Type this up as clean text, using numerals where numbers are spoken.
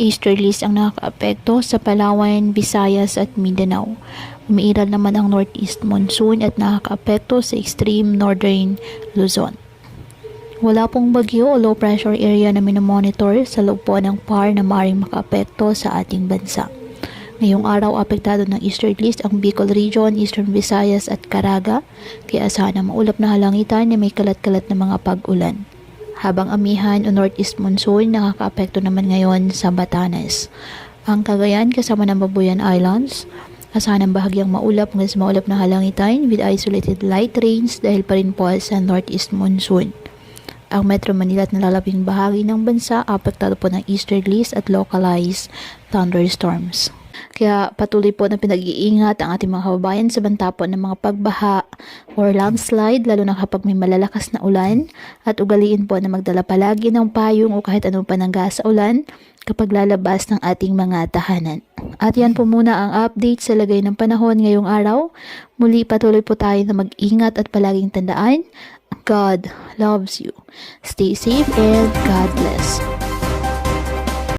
Easterlies ang nakakaapekto sa Palawan, Visayas at Mindanao. Umiiral naman ang northeast monsoon at nakakaapekto sa extreme northern Luzon. Wala pong bagyo o low pressure area na minomonitor sa loob po ng PAR na maaaring makaapekto sa ating bansa. Ngayong araw, apektado ng easterlies ang Bicol Region, Eastern Visayas at Caraga, kaya asahan ang maulap na halangitan na may kalat-kalat na mga pag-ulan. Habang amihan o northeast monsoon, nakakaapekto naman ngayon sa Batanes. Ang Cagayan kasama ng Babuyan Islands, asahan ang bahagyang maulap hanggang sa maulap na halangitan with isolated light rains dahil pa rin po sa northeast monsoon. Ang Metro Manila at nalalabing bahagi ng bansa, apektado po ng easterlies at localized thunderstorms. Kaya patuloy po na pinag-iingat ang ating mga kababayan sa banta po ng mga pagbaha or landslide, lalo na kapag may malalakas na ulan, at ugaliin po na magdala palagi ng payong o kahit anong panangga sa ulan kapag lalabas ng ating mga tahanan. At yan po muna ang update sa lagay ng panahon ngayong araw. Muli patuloy po tayo na mag-ingat at palaging tandaan, God loves you. Stay safe and God bless.